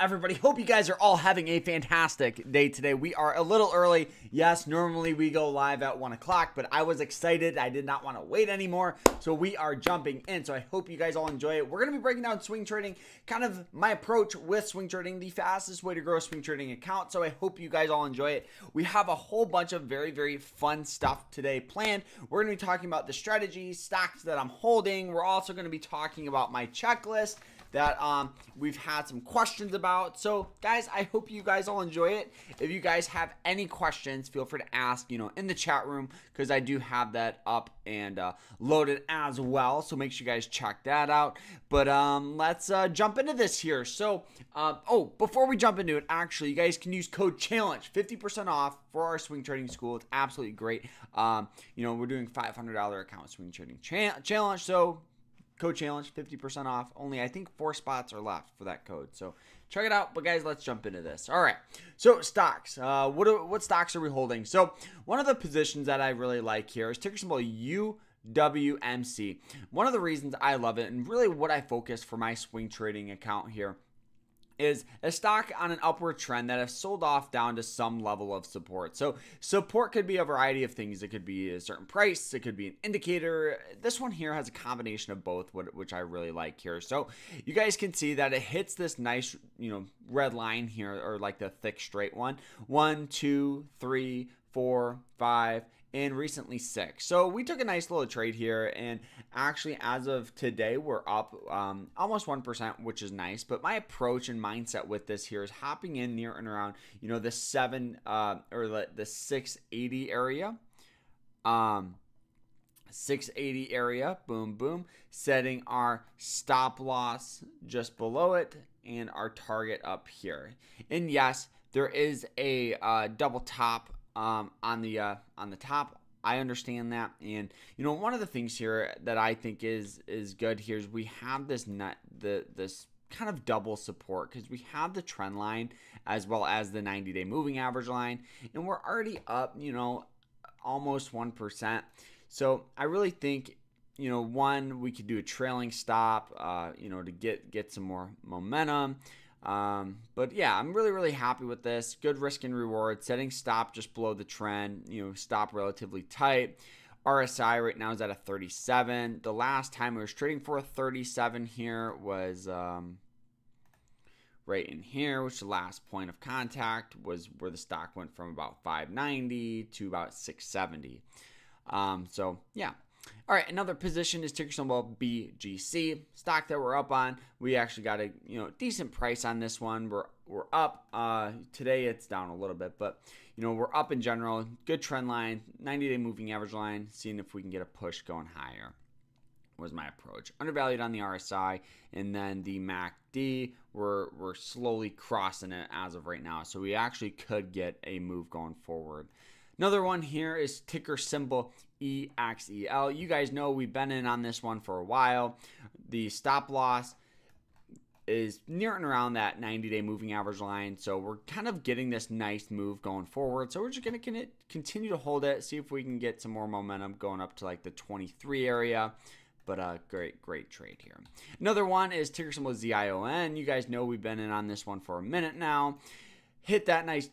everybody? Hope you guys are all having a fantastic day today. We are a little early. Yes, normally we go live at 1 o'clock, but I was excited. I did not want to wait anymore, so we are jumping in. So I hope you guys all enjoy it. We're going to be breaking down swing trading, kind of my approach with swing trading, the fastest way to grow a swing trading account. So I hope you guys all enjoy it. We have a whole bunch of very, very fun stuff today planned. We're going to be talking about the strategies, stocks that I'm holding. We're also going to be talking about my checklist that we've had some questions about. So guys, I hope you guys all enjoy it. If you guys have any questions, feel free to ask, in the chat room, because I do have that up and loaded as well. So make sure you guys check that out. But let's jump into this here. So, before we jump into it, actually, you guys can use code CHALLENGE, 50% off for our swing trading school. It's absolutely great. We're doing $500 account swing trading challenge. So code challenge, 50% off. Only I think 4 spots are left for that code. So check it out. But guys, let's jump into this. All right. So stocks. What stocks are we holding? So one of the positions that I really like here is ticker symbol UWMC. One of the reasons I love it, and really what I focus for my swing trading account here, is a stock on an upward trend that has sold off down to some level of support. So support could be a variety of things. It could be a certain price. It could be an indicator. This one here has a combination of both, which I really like here. So you guys can see that it hits this nice, red line here, or like the thick straight one. 1, 2, 3, 4, 5, and recently 6. So we took a nice little trade here, and actually as of today we're up almost 1%, which is nice. But my approach and mindset with this here is hopping in near and around the 680 area, 680 area, boom, setting our stop loss just below it and our target up here. And yes, there is a double top on the top. I understand that. And one of the things here that I think is good here is we have this this kind of double support, because we have the trend line as well as the 90-day moving average line, and we're already up almost 1%. So I really think one, we could do a trailing stop to get some more momentum. But yeah, I'm really happy with this. Good risk and reward. Setting stop just below the trend, stop relatively tight. RSI right now is at a 37. The last time I was trading for a 37 here was right in here, which the last point of contact was where the stock went from about 590 to about 670. So yeah. All right, another position is ticker symbol BGC, stock that we're up on. We actually got a decent price on this one. We're up. Today it's down a little bit, but we're up in general. Good trend line, 90-day moving average line. Seeing if we can get a push going higher was my approach. Undervalued on the RSI, and then the MACD. We're slowly crossing it as of right now, so we actually could get a move going forward. Another one here is ticker symbol EXEL. You guys know we've been in on this one for a while. The stop loss is near and around that 90-day moving average line. So we're kind of getting this nice move going forward. So we're just going to continue to hold it, see if we can get some more momentum going up to like the 23 area. But great trade here. Another one is ticker symbol ZION. You guys know we've been in on this one for a minute now. Hit that nice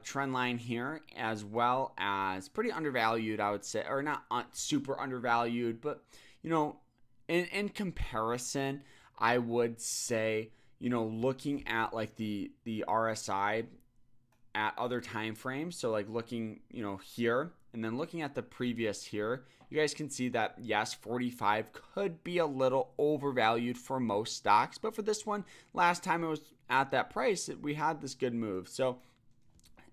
trend line here, as well as pretty undervalued, I would say, or not super undervalued, but in comparison, I would say looking at like the RSI at other time frames, so like looking here and then looking at the previous here, you guys can see that yes, 45 could be a little overvalued for most stocks, but for this one, last time it was at that price, we had this good move. So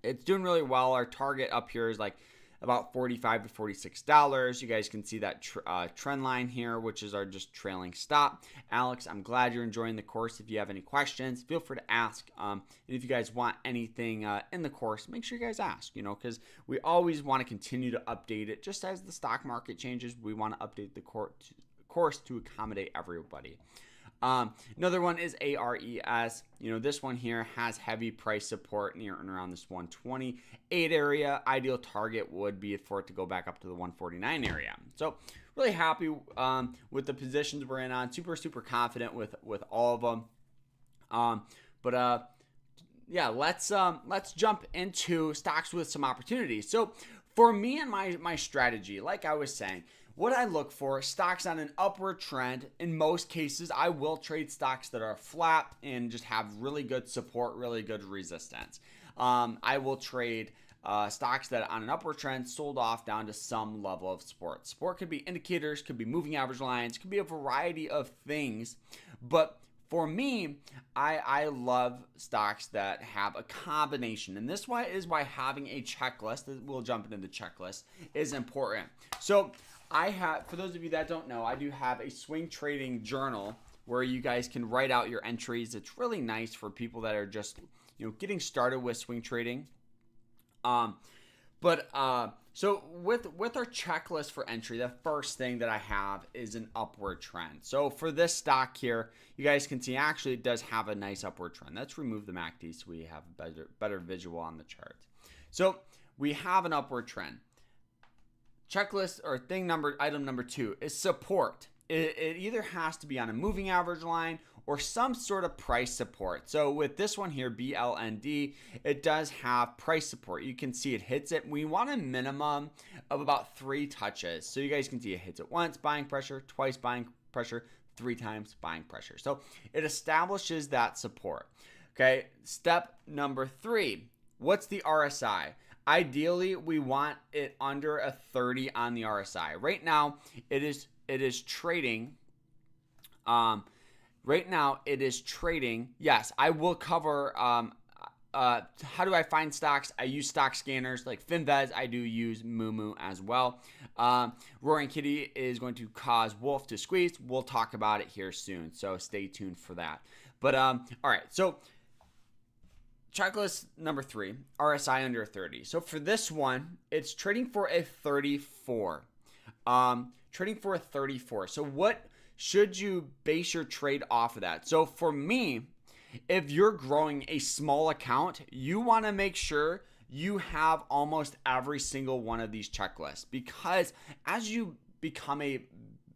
it's doing really well. Our target up here is like about $45 to $46. You guys can see that trend line here, which is our just trailing stop. Alex, I'm glad you're enjoying the course. If you have any questions, feel free to ask. And if you guys want anything in the course, make sure you guys ask, because we always want to continue to update it. Just as the stock market changes, we want to update the course to accommodate everybody. Another one is ARES. This one here has heavy price support near and around this 128 area. Ideal target would be for it to go back up to the 149 area. So really happy with the positions we're in on. Super confident with all of them. But yeah, let's jump into stocks with some opportunities. So for me and my strategy, like I was saying, what I look for, stocks on an upward trend. In most cases, I will trade stocks that are flat and just have really good support, really good resistance. I will trade stocks that on an upward trend sold off down to some level of support. Support could be indicators, could be moving average lines, could be a variety of things. But for me, I love stocks that have a combination. And this is why having a checklist, we'll jump into the checklist, is important. So I have, for those of you that don't know, I do have a swing trading journal where you guys can write out your entries. It's really nice for people that are just, getting started with swing trading. So with our checklist for entry, the first thing that I have is an upward trend. So for this stock here, you guys can see actually it does have a nice upward trend. Let's remove the MACD so we have a better visual on the chart. So we have an upward trend. Checklist or item number 2 is support. It either has to be on a moving average line or some sort of price support. So with this one here, BLND, it does have price support. You can see it hits it. We want a minimum of about 3 touches. So you guys can see it hits it once, buying pressure, twice buying pressure, 3 times buying pressure. So it establishes that support. Okay, step number 3, what's the RSI? Ideally, we want it under a 30 on the RSI. Right now, it is trading. Right now, it is trading. Yes, I will cover how do I find stocks. I use stock scanners like Finvez. I do use Moomoo as well. Roaring Kitty is going to cause Wolf to squeeze. We'll talk about it here soon, so stay tuned for that. But all right, so checklist number 3, RSI under 30. So for this one, it's trading for a 34. Trading for a 34. So what should you base your trade off of that? So for me, if you're growing a small account, you want to make sure you have almost every single one of these checklists, because as you become a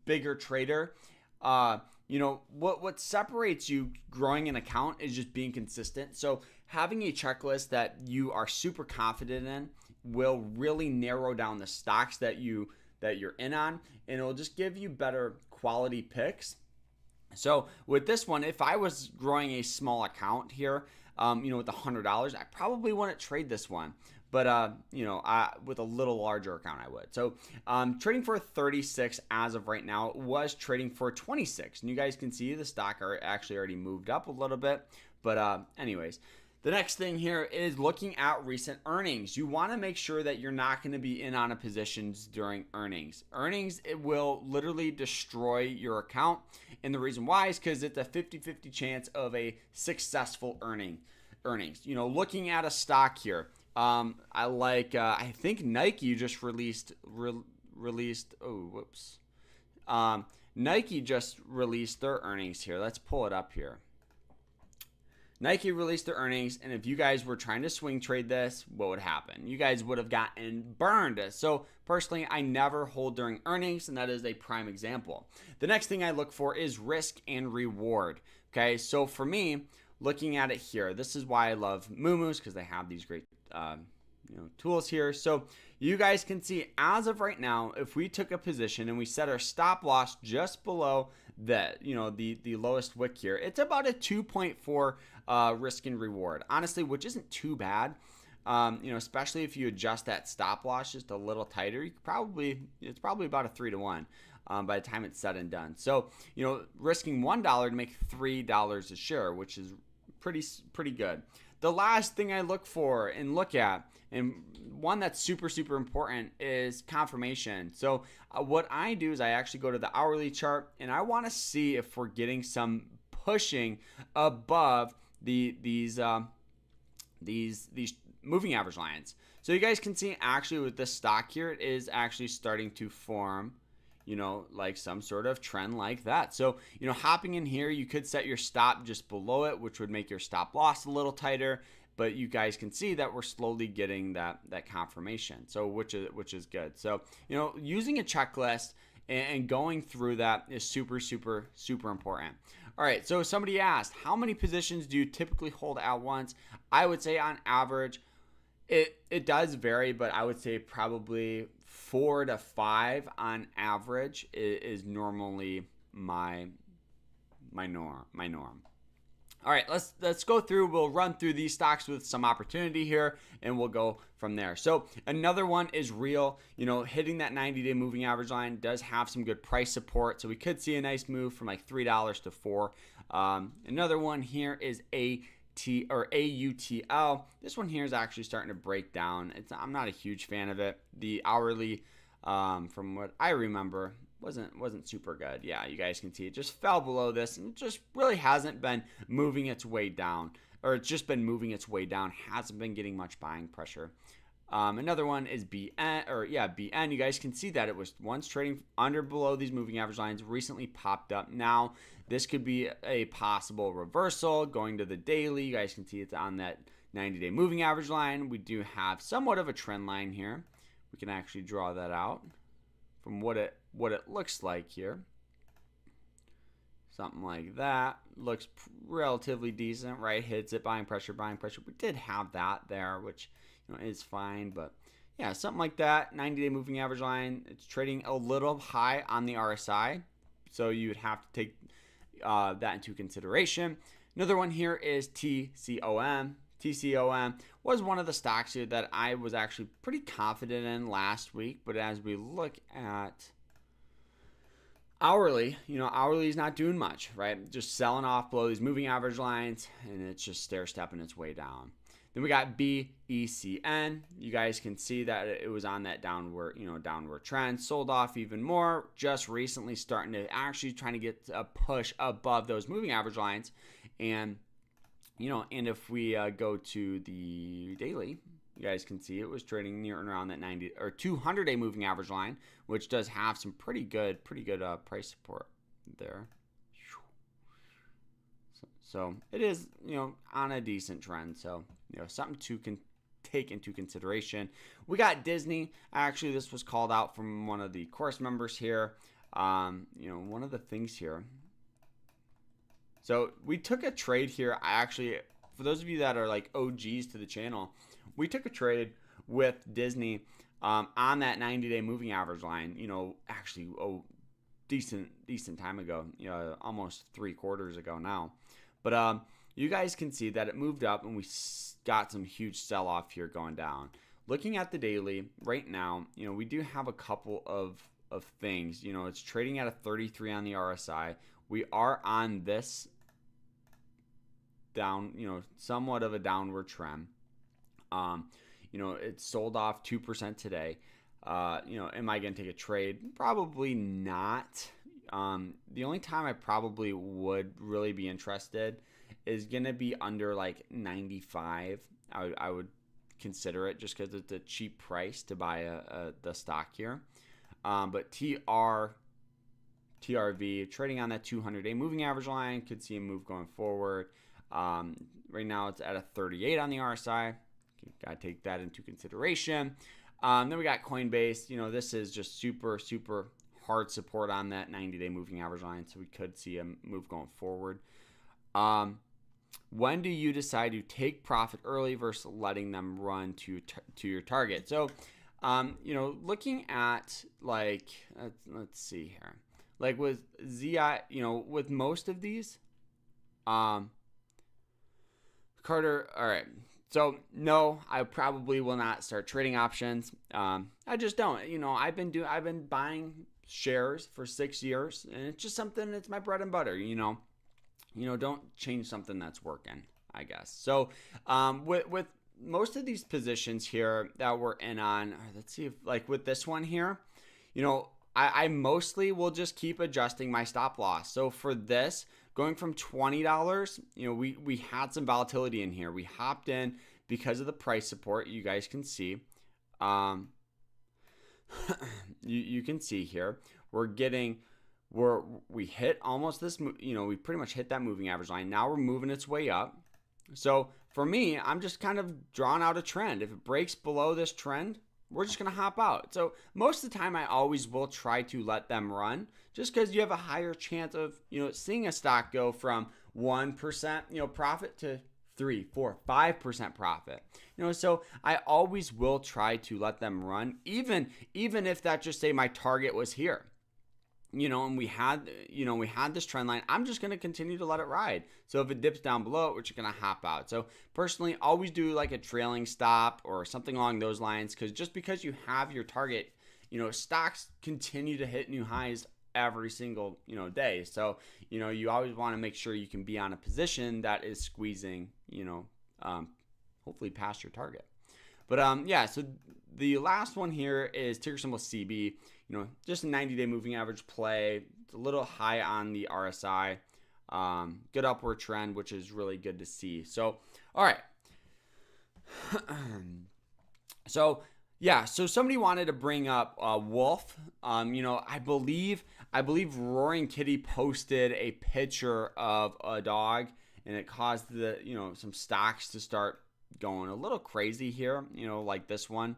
bigger trader, what separates you growing an account is just being consistent. So having a checklist that you are super confident in will really narrow down the stocks that you're in on, and it'll just give you better quality picks. So with this one, if I was growing a small account here, with $100, I probably wouldn't trade this one. But, with a little larger account, I would. So trading for 36 as of right now, was trading for 26. And you guys can see the stock are actually already moved up a little bit. But anyways, the next thing here is looking at recent earnings. You want to make sure that you're not going to be in on a positions during earnings. Earnings, it will literally destroy your account. And the reason why is because it's a 50-50 chance of a successful earnings. Looking at a stock here, I think Nike just Nike just released their earnings here. Let's pull it up here. Nike released their earnings, and if you guys were trying to swing trade this, what would happen? You guys would have gotten burned. So personally, I never hold during earnings, and that is a prime example. The next thing I look for is risk and reward. Okay, so for me, looking at it here, this is why I love Moomoos, because they have these great tools here. So you guys can see as of right now, if we took a position and we set our stop loss just below the lowest wick here, it's about a 2.4 risk and reward, honestly, which isn't too bad. Especially if you adjust that stop loss just a little tighter, it's probably about a 3-to-1 by the time it's said and done. So risking $1 to make $3 a share, which is pretty good. The last thing I look for and look at, and one that's super, super important, is confirmation. So what I do is I actually go to the hourly chart, and I want to see if we're getting some pushing above these moving average lines. So you guys can see actually with this stock here, it is actually starting to form like some sort of trend like that. So, hopping in here, you could set your stop just below it, which would make your stop loss a little tighter, but you guys can see that we're slowly getting that confirmation. So, which is good. So, using a checklist and going through that is super, super, super important. All right, so somebody asked, how many positions do you typically hold at once? I would say on average, it does vary, but I would say probably 4 to 5 on average is normally my norm. All right, let's go through. We'll run through these stocks with some opportunity here, and we'll go from there. So another one is real. Hitting that 90-day moving average line does have some good price support, so we could see a nice move from like $3 to $4. Another one here is AUTL. This one here is actually starting to break down. I'm not a huge fan of it. The hourly, from what I remember, wasn't super good. Yeah, you guys can see it just fell below this, and it just really hasn't been moving its way down, or it's just been moving its way down. Hasn't been getting much buying pressure. Another one is BN. You guys can see that it was once trading below these moving average lines, recently popped up. Now this could be a possible reversal going to the daily. You guys can see it's on that 90-day moving average line. We do have somewhat of a trend line here. We can actually draw that out from what it looks like here. Something like that. Looks relatively decent, right? Hits it, buying pressure. We did have that there, which is fine, but yeah, something like that. 90-day moving average line. It's trading a little high on the RSI, so you would have to take that into consideration. Another one here is TCOM. TCOM was one of the stocks here that I was actually pretty confident in last week, but as we look at hourly, hourly is not doing much, right? Just selling off below these moving average lines, and it's just stair-stepping its way down. Then we got BECN. You guys can see that it was on that downward trend, sold off even more, just recently starting to actually trying to get a push above those moving average lines. And and if we go to the daily, you guys can see it was trading near and around that 90 or 200-day moving average line, which does have some pretty good price support there. So it is, on a decent trend. So, something to take into consideration. We got Disney. Actually, this was called out from one of the course members here. One of the things here. So we took a trade here. For those of you that are like OGs to the channel, we took a trade with Disney on that 90-day moving average line. Actually, decent time ago. Almost 3 quarters ago now. But you guys can see that it moved up, and we got some huge sell-off here going down. Looking at the daily right now, we do have a couple of things. It's trading at a 33 on the RSI. We are on this down, somewhat of a downward trend. It sold off 2% today. Am I going to take a trade? Probably not. The only time I probably would really be interested is going to be under like 95. I would consider it just because it's a cheap price to buy the stock here. But TRV trading on that 200-day moving average line, could see a move going forward. Right now it's at a 38 on the RSI. Got to take that into consideration. Then we got Coinbase. This is just super hard support on that 90-day moving average line, so we could see a move going forward. When do you decide to take profit early versus letting them run to your target? So, looking at like let's see here, like with ZI, with most of these, Carter. All right. So no, I probably will not start trading options. I just don't. I've been buying shares for 6 years, and it's just something that's my bread and butter. Don't change something that's working, I guess. So with most of these positions here that we're in on, let's see if like with this one here, I mostly will just keep adjusting my stop loss. So for this, going from $20, we had some volatility in here. We hopped in because of the price support. You guys can see. You can see here. We hit almost this. We pretty much hit that moving average line. Now we're moving its way up. So for me, I'm just kind of drawing out a trend. If it breaks below this trend, we're just going to hop out. So most of the time I always will try to let them run just because you have a higher chance of, seeing a stock go from 1%, profit to 3, 4, 5% profit. So I always will try to let them run, even if that just say my target was here. And we had this trend line. I'm just going to continue to let it ride. So if it dips down below it, we're just going to hop out. So personally, always do like a trailing stop or something along those lines, because just because you have your target, stocks continue to hit new highs every single, day. So, you always want to make sure you can be on a position that is squeezing, hopefully past your target. But so the last one here is ticker symbol CB. Just a 90-day moving average play. It's a little high on the RSI. Good upward trend, which is really good to see. So, all right. So somebody wanted to bring up Wolf. I believe Roaring Kitty posted a picture of a dog, and it caused some stocks to start going a little crazy here, like this one.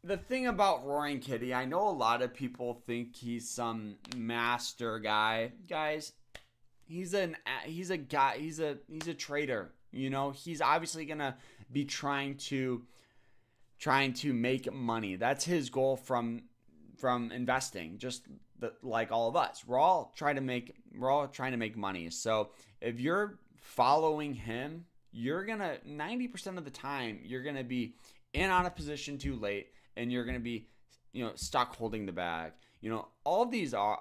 The thing about Roaring Kitty, I know a lot of people think he's some master guy. Guys, he's a trader. He's obviously gonna be trying to make money. That's his goal from investing. Just like all of us, we're all trying to make money. So if you're following him, you're gonna 90% of the time you're gonna be in on a position too late, and you're going to be, stuck holding the bag. All of these are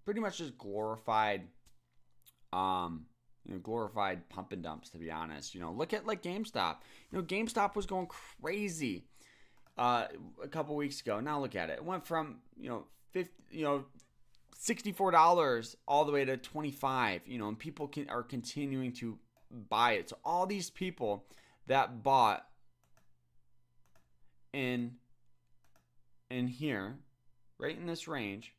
pretty much just glorified glorified pump and dumps, to be honest. Look at like GameStop. GameStop was going crazy a couple weeks ago. Now look at it. It went from, $64 all the way to $25, and people are continuing to buy it. So all these people that bought in here, right in this range,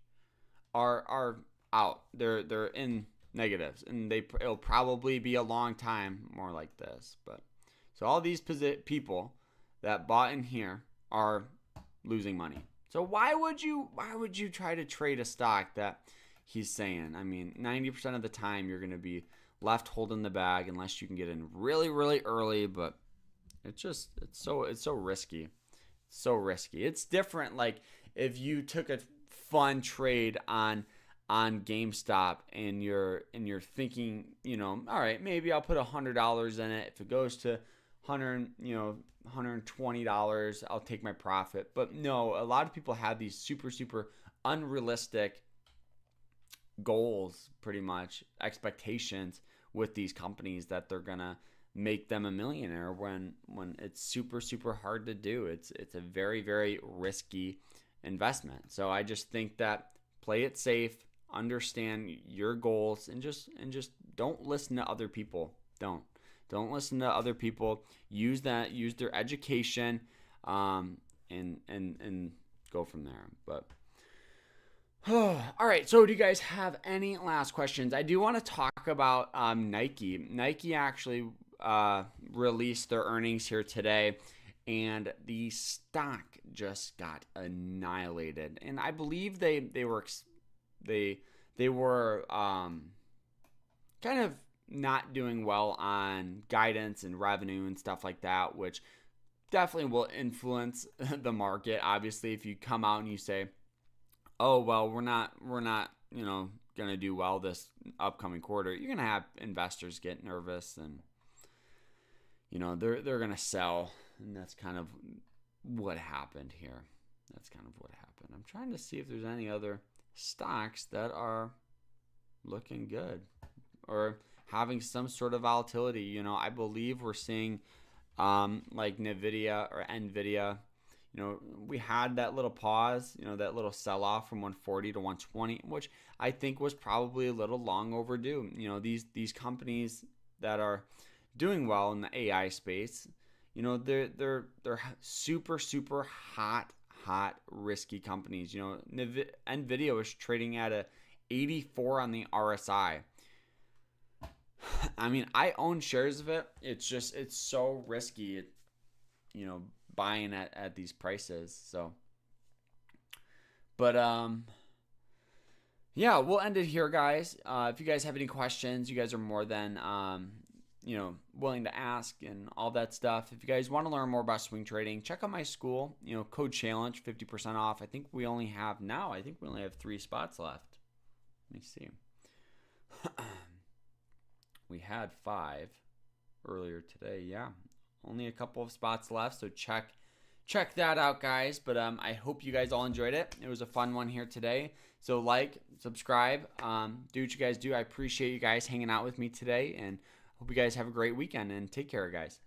are out. They're in negatives, and it'll probably be a long time more like this. But so all these people that bought in here are losing money. So why would you try to trade a stock that he's saying? I mean, 90% of the time you're going to be left holding the bag unless you can get in really, really early. But it's so risky. So risky. It's different. Like if you took a fun trade on GameStop and you're thinking, all right, maybe I'll put $100 in it. If it goes to $120, I'll take my profit. But no, a lot of people have these super, super unrealistic goals, pretty much expectations with these companies that they're gonna make them a millionaire when it's super, super hard to do. It's a very, very risky investment. So I just think that play it safe, understand your goals, and just don't listen to other people. Don't listen to other people. Use their education, and go from there. But all right. So do you guys have any last questions? I do want to talk about Nike. Nike actually released their earnings here today, and the stock just got annihilated. And I believe they were kind of not doing well on guidance and revenue and stuff like that, which definitely will influence the market. Obviously, if you come out and you say, "Oh, well, we're not, going to do well this upcoming quarter," you're going to have investors get nervous, and they're going to sell, and that's kind of what happened here. I'm trying to see if there's any other stocks that are looking good or having some sort of volatility. I believe we're seeing like Nvidia. We had that little pause, that little sell-off from 140 to 120, which I think was probably a little long overdue. These companies that are doing well in the AI space, they're super, super hot, risky companies. Nvidia was trading at a 84 on the RSI. I mean, I own shares of it. It's so risky. buying at these prices. So, but yeah, we'll end it here, guys. If you guys have any questions, you guys are more than willing to ask and all that stuff. If you guys want to learn more about swing trading, check out my school. Code challenge, 50% off. I think we only have 3 spots left. Let me see. We had 5 earlier today. Yeah, only a couple of spots left. So check that out, guys. But I hope you guys all enjoyed it. It was a fun one here today. So like, subscribe, do what you guys do. I appreciate you guys hanging out with me today, and hope you guys have a great weekend, and take care, guys.